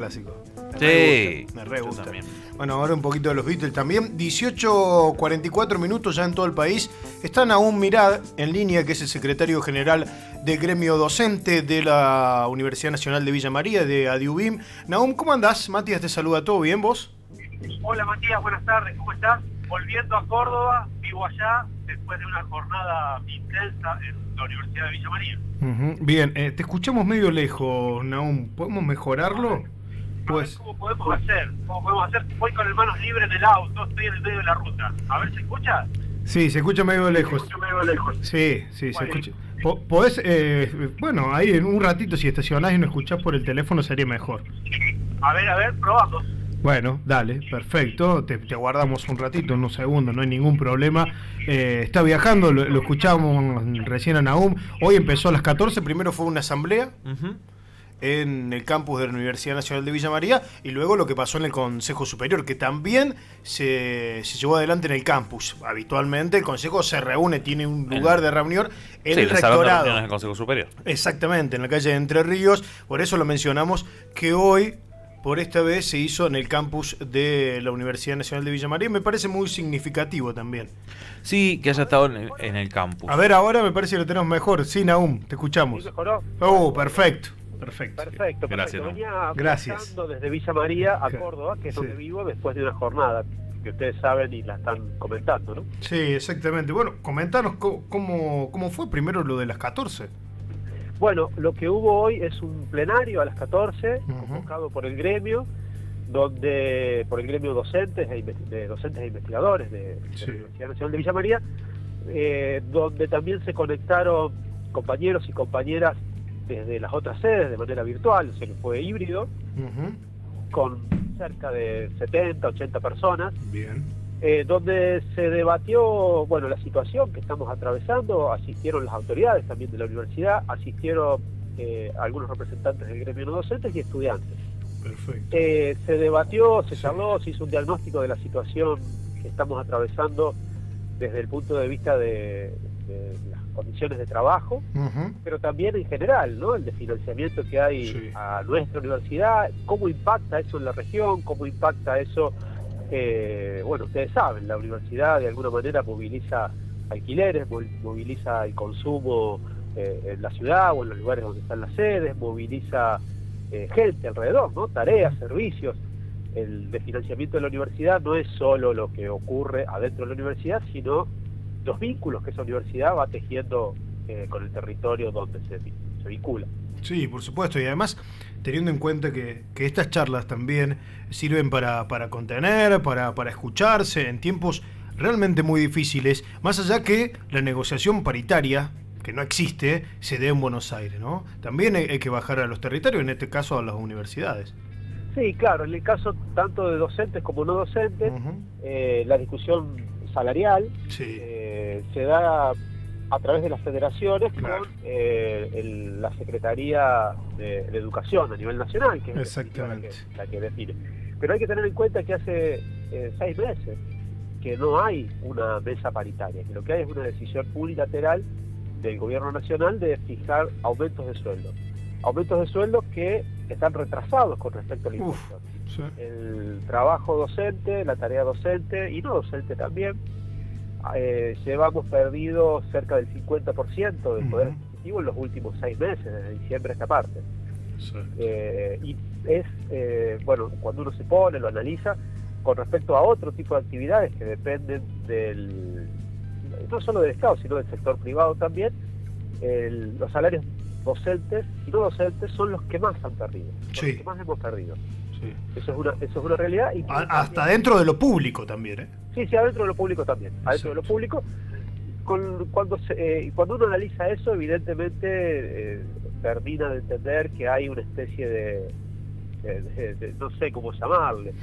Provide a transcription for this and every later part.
Clásico. Sí, Me re gusta. también. Bueno, ahora un poquito de los Beatles también. 18:44 minutos ya en todo el país. Está Nahum Mirad en línea, que es el secretario general del gremio docente de la Universidad Nacional de Villa María, de ADUBIM. Nahum, ¿cómo andás? Matías te saluda. ¿Todo bien vos? Hola Matías, buenas tardes, ¿cómo estás? Volviendo a Córdoba, vivo allá después de una jornada intensa en la Universidad de Villa María. Bien, te escuchamos medio lejos, Nahum. ¿Podemos mejorarlo? Pues, ¿Cómo podemos hacer? Voy con el manos libres en el auto, estoy en el medio de la ruta. A ver, ¿se escucha? sí, se escucha medio lejos. Sí, se escucha. Podés, bueno, ahí en un ratito, si estacionás y no escuchás por el teléfono, sería mejor. A ver, probamos. Bueno, dale, perfecto. Te aguardamos un ratito, unos segundos, no hay ningún problema. Está viajando, lo escuchábamos recién a Nahum. Hoy empezó a las 14, primero fue una asamblea en el campus de la Universidad Nacional de Villa María y luego lo que pasó en el Consejo Superior, que también se llevó adelante en el campus. Habitualmente el Consejo se reúne, tiene un lugar de reunión en el rectorado. En el Consejo Superior. Exactamente, en la calle de Entre Ríos. Por eso lo mencionamos que hoy, por esta vez, se hizo en el campus de la Universidad Nacional de Villa María. Me parece muy significativo también. Sí, que haya estado en el campus. A ver, ahora me parece que lo tenemos mejor. Sí, Nahum, te escuchamos. ¿Sí mejoró? Perfecto. Perfecto. Gracias, Venía Gracias. viajando desde Villa María a Córdoba, que es donde vivo, después de una jornada que ustedes saben y la están comentando, ¿no? Sí, exactamente. Bueno, comentanos cómo fue primero lo de las 14. Bueno, lo que hubo hoy es un plenario a las 14, convocado por el gremio, por el gremio docentes e investigadores de la Universidad Nacional de Villa María, donde también se conectaron compañeros y compañeras desde las otras sedes de manera virtual, o sea que fue híbrido, con cerca de 70, 80 personas. Bien. Donde se debatió, bueno, la situación que estamos atravesando. Asistieron las autoridades también de la universidad, asistieron algunos representantes del gremio no docentes y estudiantes. Perfecto. Se debatió, se charló, se hizo un diagnóstico de la situación que estamos atravesando desde el punto de vista de las condiciones de trabajo, pero también en general, ¿no? El desfinanciamiento que hay a nuestra universidad, cómo impacta eso en la región, cómo impacta eso. Bueno, ustedes saben, la universidad de alguna manera moviliza alquileres, moviliza el consumo en la ciudad o en los lugares donde están las sedes, moviliza gente alrededor, ¿no? Tareas, servicios. El desfinanciamiento de la universidad no es solo lo que ocurre adentro de la universidad, sino los vínculos que esa universidad va tejiendo con el territorio donde se vincula. Sí, por supuesto, y además teniendo en cuenta que estas charlas también sirven para contener, para escucharse en tiempos realmente muy difíciles, más allá que la negociación paritaria, que no existe, se dé en Buenos Aires, ¿no? También hay que bajar a los territorios, en este caso a las universidades. Sí, claro, en el caso tanto de docentes como no docentes, la discusión salarial se da a través de las federaciones con la Secretaría de Educación a nivel nacional, que es la que define. Pero hay que tener en cuenta que hace 6 meses que no hay una mesa paritaria, que lo que hay es una decisión unilateral del gobierno nacional de fijar aumentos de sueldo. Aumentos de sueldo que están retrasados con respecto a la inflación. El trabajo docente, la tarea docente y no docente también, llevamos perdido cerca del 50% del poder adquisitivo en los últimos 6 meses, desde diciembre a esta parte. Y es, bueno, cuando uno se pone, lo analiza, con respecto a otro tipo de actividades que dependen no solo del Estado, sino del sector privado también, los salarios docentes y no docentes son los que más han perdido, los que más hemos perdido. Eso es una realidad. Y hasta dentro de lo público también, ¿eh? Sí, adentro de lo público también. Adentro de lo público, cuando uno analiza eso, evidentemente termina de entender que hay una especie de no sé cómo llamarle,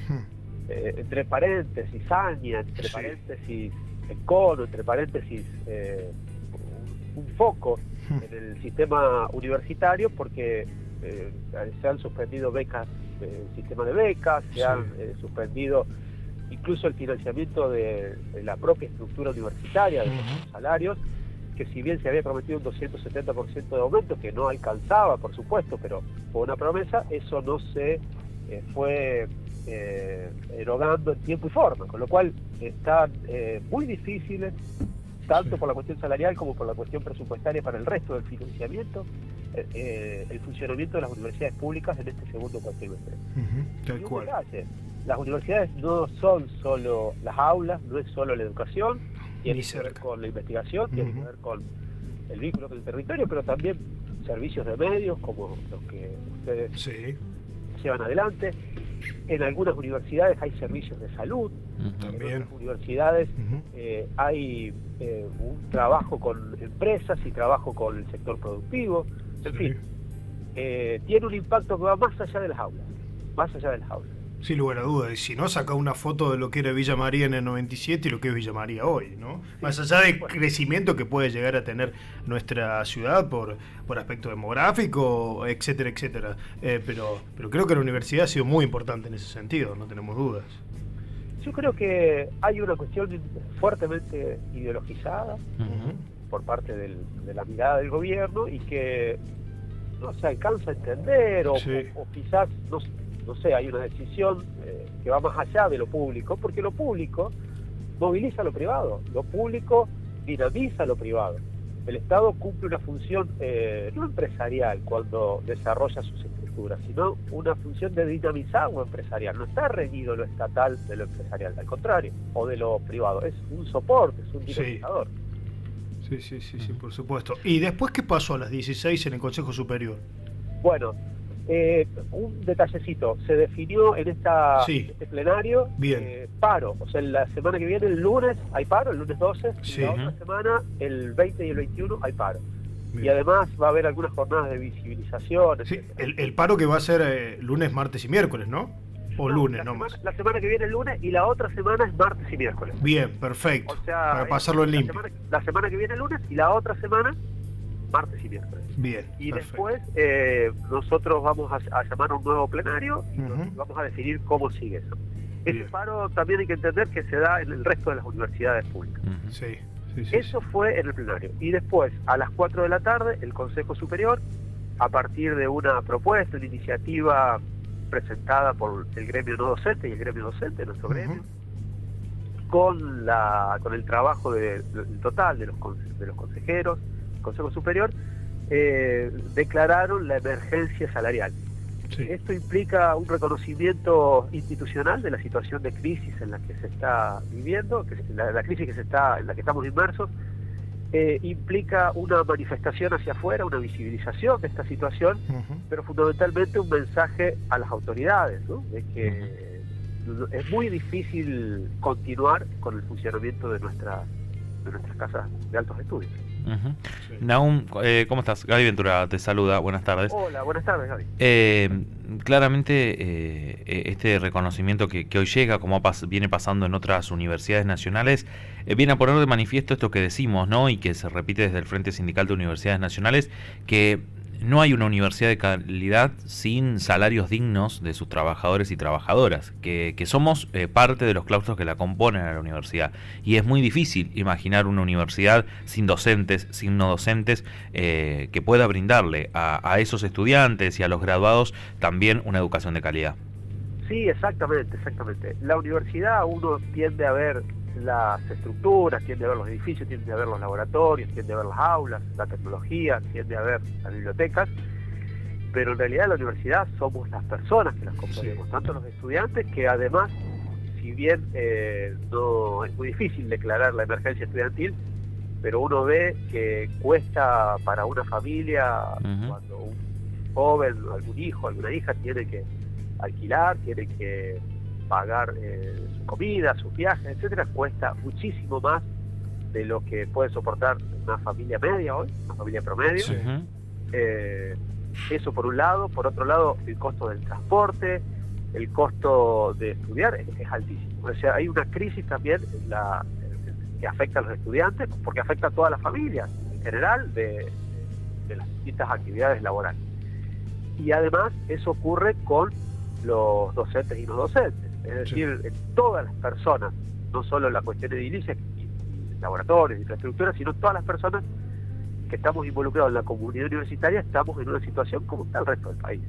entre paréntesis, saña, entre paréntesis, cono, entre paréntesis, un foco en el sistema universitario, porque se han suspendido becas, el sistema de becas, se han suspendido incluso el financiamiento de la propia estructura universitaria, de los salarios, que si bien se había prometido un 270% de aumento, que no alcanzaba, por supuesto, pero fue una promesa, eso no se fue erogando en tiempo y forma, con lo cual están muy difíciles, tanto por la cuestión salarial como por la cuestión presupuestaria para el resto del financiamiento, el funcionamiento de las universidades públicas en este segundo cuatrimestre. Tal cual. Las universidades no son solo las aulas, no es solo la educación, tiene que ver con la investigación, tiene que ver con el vínculo con el territorio, pero también servicios de medios como los que ustedes llevan adelante. En algunas universidades hay servicios de salud, también. En otras universidades hay un trabajo con empresas y trabajo con el sector productivo, en fin, tiene un impacto que va más allá de las aulas, Sin lugar a dudas, y si no, saca una foto de lo que era Villa María en el 97 y lo que es Villa María hoy, ¿no? Más allá del crecimiento que puede llegar a tener nuestra ciudad por aspecto demográfico, etcétera, etcétera. Pero creo que la universidad ha sido muy importante en ese sentido, no tenemos dudas. Yo creo que hay una cuestión fuertemente ideologizada por parte de la mirada del gobierno y que no se alcanza a entender o quizás no sé, hay una decisión que va más allá de lo público, porque lo público moviliza lo privado, lo público dinamiza lo privado. El Estado cumple una función no empresarial cuando desarrolla sus estructuras, sino una función de dinamizar lo empresarial. No está reñido lo estatal de lo empresarial, al contrario, o de lo privado. Es un soporte, es un dinamizador. Sí, por supuesto. ¿Y después qué pasó a las 16 en el Consejo Superior? Bueno, un detallecito, se definió en este plenario paro, o sea, la semana que viene, el lunes hay paro, el lunes 12, y la otra semana, el 20 y el 21 hay paro. Bien. Y además va a haber algunas jornadas de visibilización. Sí, el paro que va a ser lunes, martes y miércoles, ¿no? O lunes, más. La semana que viene el lunes y la otra semana es martes y miércoles. Bien, perfecto, o sea, para pasarlo en limpio. La semana que viene el lunes y la otra semana martes y miércoles. Bien. Y después nosotros vamos a llamar a un nuevo plenario y vamos a definir cómo sigue eso. Ese paro también hay que entender que se da en el resto de las universidades públicas. Eso fue en el plenario. Y después, a las 4 de la tarde, el Consejo Superior, a partir de una propuesta, una iniciativa presentada por el gremio no docente y el gremio docente, nuestro gremio, con el trabajo del total de los consejeros, Consejo Superior, declararon la emergencia salarial. Esto implica un reconocimiento institucional de la situación de crisis en la que se está viviendo, la crisis en la que estamos inmersos, implica una manifestación hacia afuera, una visibilización de esta situación, pero fundamentalmente un mensaje a las autoridades, ¿no? De que es muy difícil continuar con el funcionamiento de nuestras casas de altos estudios. Nahum, ¿cómo estás? Gaby Ventura te saluda, buenas tardes. Hola, buenas tardes, Gaby. Claramente este reconocimiento que hoy llega, como viene pasando en otras universidades nacionales, viene a poner de manifiesto esto que decimos, ¿no? Y que se repite desde el Frente Sindical de Universidades Nacionales, que no hay una universidad de calidad sin salarios dignos de sus trabajadores y trabajadoras, que somos parte de los claustros que la componen a la universidad. Y es muy difícil imaginar una universidad sin docentes, sin no docentes, que pueda brindarle a esos estudiantes y a los graduados también una educación de calidad. Sí, exactamente. La universidad, uno tiende a ver las estructuras, tiende a ver los edificios, tiende a ver los laboratorios, tiende a ver las aulas, la tecnología, tiende a ver las bibliotecas, pero en realidad la universidad somos las personas que las componemos, tanto los estudiantes, que además, si bien no es muy difícil declarar la emergencia estudiantil, pero uno ve que cuesta para una familia, cuando un joven, algún hijo, alguna hija tiene que alquilar, tiene que pagar su comida, sus viajes, etcétera, cuesta muchísimo más de lo que puede soportar una familia media hoy, una familia promedio. Eso por un lado. Por otro lado, el costo del transporte, el costo de estudiar es altísimo. O sea, hay una crisis también que afecta a los estudiantes, porque afecta a todas las familias en general de las distintas actividades laborales. Y además eso ocurre con los docentes y no docentes. Es decir, en todas las personas, no solo la cuestión edilicia, laboratorios, infraestructura, sino todas las personas que estamos involucrados en la comunidad universitaria estamos en una situación como está el resto del país.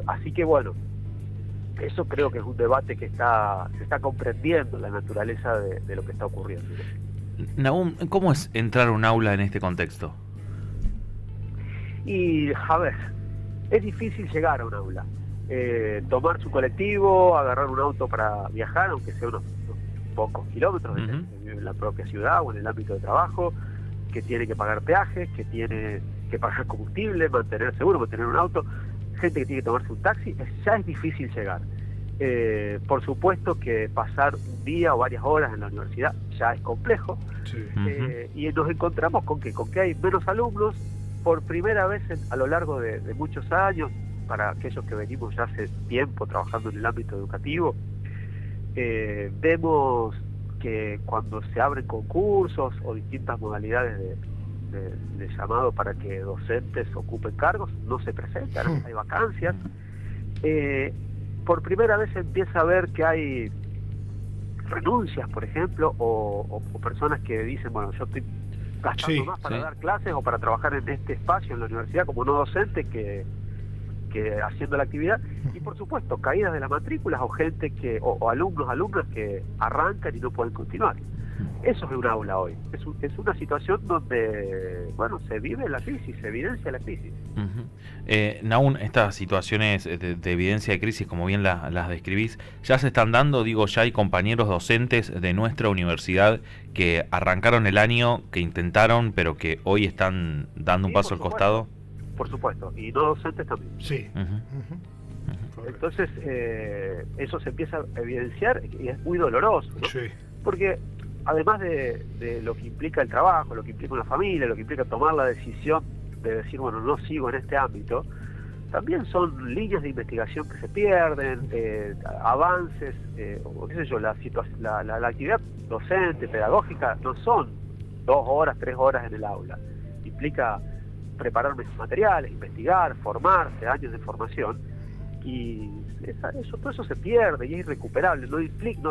Así que bueno, Eso creo que es un debate que se está comprendiendo la naturaleza de lo que está ocurriendo. Nahum, ¿cómo es entrar a un aula en este contexto? Y, a ver, es difícil llegar a un aula. Tomar su colectivo, agarrar un auto para viajar, aunque sea unos pocos kilómetros en la propia ciudad o en el ámbito de trabajo, que tiene que pagar peajes, que tiene que pagar combustible, mantener seguro, mantener un auto, gente que tiene que tomarse un taxi, ya es difícil llegar. Por supuesto que pasar un día o varias horas en la universidad ya es complejo. Sí. Y nos encontramos con que hay menos alumnos por primera vez a lo largo de muchos años. Para aquellos que venimos ya hace tiempo trabajando en el ámbito educativo, vemos que cuando se abren concursos o distintas modalidades de llamado para que docentes ocupen cargos, no se presentan, hay vacancias. Por primera vez se empieza a ver que hay renuncias, por ejemplo, o personas que dicen, bueno, yo estoy gastando más para dar clases o para trabajar en este espacio en la universidad como no docente que haciendo la actividad, y por supuesto caídas de las matrículas o gente o alumnas que arrancan y no pueden continuar. Eso es un aula hoy, es una situación donde, bueno, se vive la crisis, se evidencia la crisis. Nahum, estas situaciones de evidencia de crisis, como bien las describís, ya se están dando, digo, ya hay compañeros docentes de nuestra universidad que arrancaron el año, que intentaron, pero que hoy están dando un paso al costado. Por supuesto, y no docentes también. Sí. Entonces, eso se empieza a evidenciar y es muy doloroso, ¿no? Sí. Porque además de lo que implica el trabajo, lo que implica una familia, lo que implica tomar la decisión de decir, bueno, no sigo en este ámbito, también son líneas de investigación que se pierden, avances, o qué sé yo, la actividad docente, pedagógica, no son 2 horas, 3 horas en el aula. Implica preparar materiales, investigar, formarse, años de formación, y todo eso se pierde y es irrecuperable,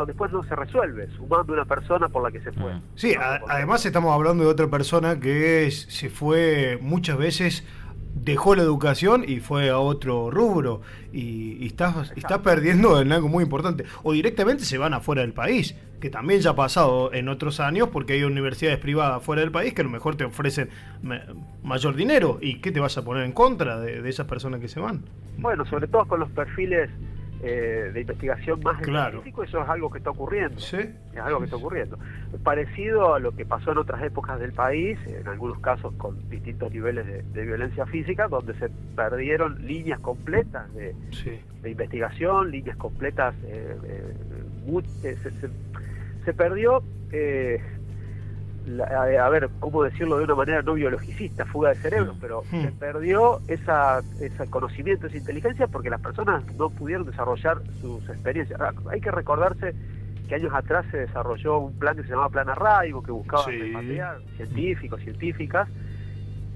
después no se resuelve sumando una persona por la que se fue. Sí, además estamos hablando de otra persona que se fue muchas veces, dejó la educación y fue a otro rubro, y está perdiendo en algo muy importante, o directamente se van afuera del país, que también ya ha pasado en otros años, porque hay universidades privadas fuera del país que a lo mejor te ofrecen mayor dinero, y ¿qué te vas a poner en contra de esas personas que se van? Bueno, sobre todo con los perfiles de investigación más específico, eso es algo que está ocurriendo. ¿Sí? Es algo que está ocurriendo. Parecido a lo que pasó en otras épocas del país, en algunos casos con distintos niveles de violencia física, donde se perdieron líneas completas de investigación, líneas completas, se perdió, a ver, ¿cómo decirlo de una manera no biologicista? Fuga de cerebros, pero se perdió ese conocimiento, esa inteligencia, porque las personas no pudieron desarrollar sus experiencias. Hay que recordarse que años atrás se desarrolló un plan que se llamaba Plan Arraigo, que buscaba repatriar científicos, científicas.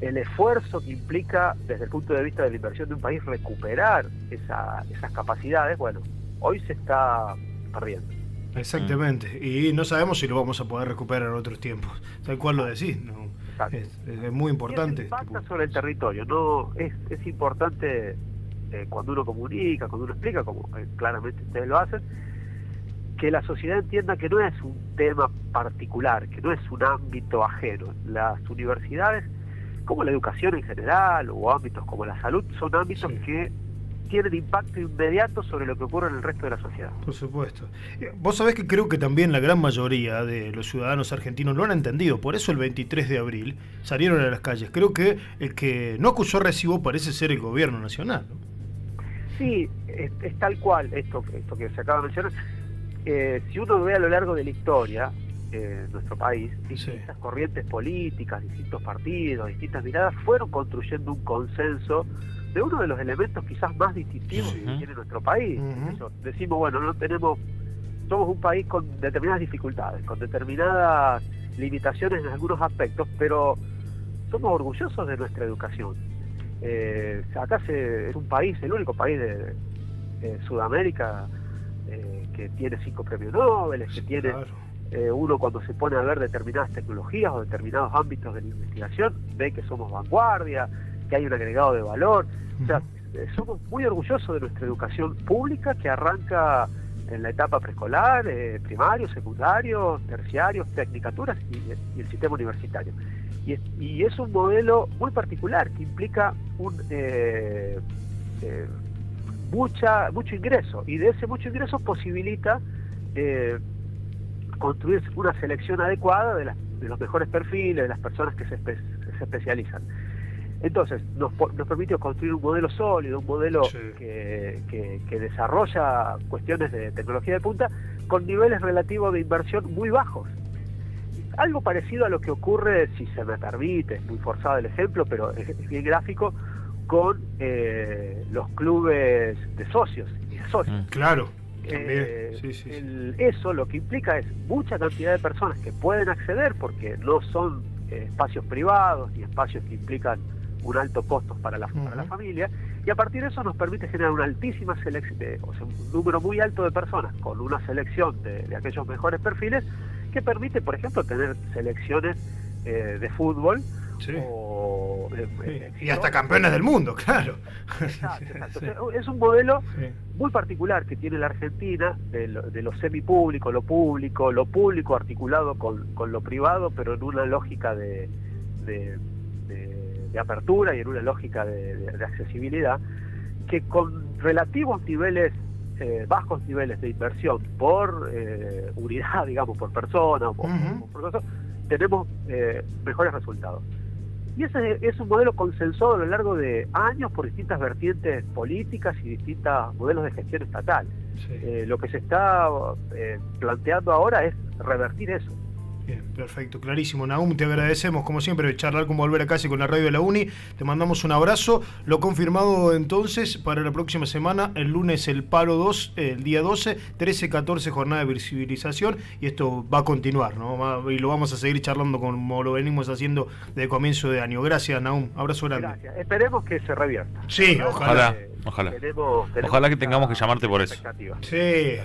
El esfuerzo que implica, desde el punto de vista de la inversión de un país, recuperar esas capacidades, bueno, hoy se está perdiendo. Exactamente, y no sabemos si lo vamos a poder recuperar en otros tiempos, tal cual lo decís, ¿no? Es muy importante. Impacta sobre el territorio, no es importante cuando uno comunica, cuando uno explica, como claramente ustedes lo hacen, que la sociedad entienda que no es un tema particular, que no es un ámbito ajeno. Las universidades, como la educación en general, o ámbitos como la salud, son ámbitos que tienen impacto inmediato sobre lo que ocurre en el resto de la sociedad. Por supuesto. Vos sabés que creo que también la gran mayoría de los ciudadanos argentinos lo han entendido, por eso el 23 de abril salieron a las calles. Creo que el que no acusó recibo parece ser el gobierno nacional, ¿no? Sí, es tal cual esto que se acaba de mencionar. Si uno ve a lo largo de la historia nuestro país, distintas corrientes políticas, distintos partidos, distintas miradas fueron construyendo un consenso de uno de los elementos quizás más distintivos que tiene nuestro país. Decimos, bueno, somos un país con determinadas dificultades, con determinadas limitaciones en algunos aspectos, pero somos orgullosos de nuestra educación. Acá es un país, el único país de Sudamérica que tiene 5 premios Nobel, que tiene uno, cuando se pone a ver determinadas tecnologías o determinados ámbitos de la investigación, ve que somos vanguardia, que hay un agregado de valor. O sea, somos muy orgullosos de nuestra educación pública, que arranca en la etapa preescolar, primario, secundario, terciarios, tecnicaturas y el sistema universitario. Y es un modelo muy particular que implica mucho ingreso, y de ese mucho ingreso posibilita construir una selección adecuada de los mejores perfiles, de las personas que se especializan. Entonces, nos permitió construir un modelo sólido, un modelo que desarrolla cuestiones de tecnología de punta con niveles relativos de inversión muy bajos. Algo parecido a lo que ocurre, si se me permite, es muy forzado el ejemplo, pero es bien gráfico, con los clubes de socios y de socios. Claro. Eso lo que implica es mucha cantidad de personas que pueden acceder, porque no son espacios privados ni espacios que implican un alto costo para la familia, y a partir de eso nos permite generar una altísima selección, o sea, un número muy alto de personas con una selección de aquellos mejores perfiles, que permite, por ejemplo, tener selecciones de fútbol y hasta campeones del mundo, claro. Exacto. Es un modelo muy particular que tiene la Argentina, de lo semipúblico, lo público articulado con lo privado, pero en una lógica de apertura y en una lógica de accesibilidad, que con relativos niveles, bajos niveles de inversión por unidad, digamos, por persona o por cosa, tenemos mejores resultados. Y ese es un modelo consensuado a lo largo de años por distintas vertientes políticas y distintos modelos de gestión estatal. Lo que se está planteando ahora es revertir eso. Bien, perfecto, clarísimo. Nahum, te agradecemos como siempre de charlar con Volver a Casa y con la radio de la UNI. Te mandamos un abrazo. Lo confirmado entonces para la próxima semana, el lunes el paro 2, el día 12, 13-14 jornada de visibilización, y esto va a continuar, ¿no? Y lo vamos a seguir charlando como lo venimos haciendo desde comienzo de año. Gracias, Nahum. Abrazo grande. Gracias. Esperemos que se revierta. Sí, ojalá. Ojalá que tengamos que llamarte por eso. Sí,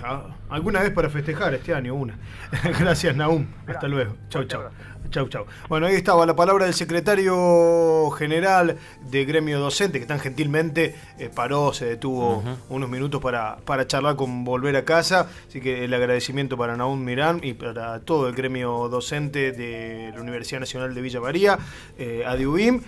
alguna vez para festejar este año, una. Gracias, Nahum. Hasta luego. Chau. Bueno, ahí estaba la palabra del secretario general de Gremio Docente, que tan gentilmente paró, se detuvo unos minutos para charlar con Volver a Casa. Así que el agradecimiento para Nahum Mirán y para todo el gremio docente de la Universidad Nacional de Villa María, ADUBIM.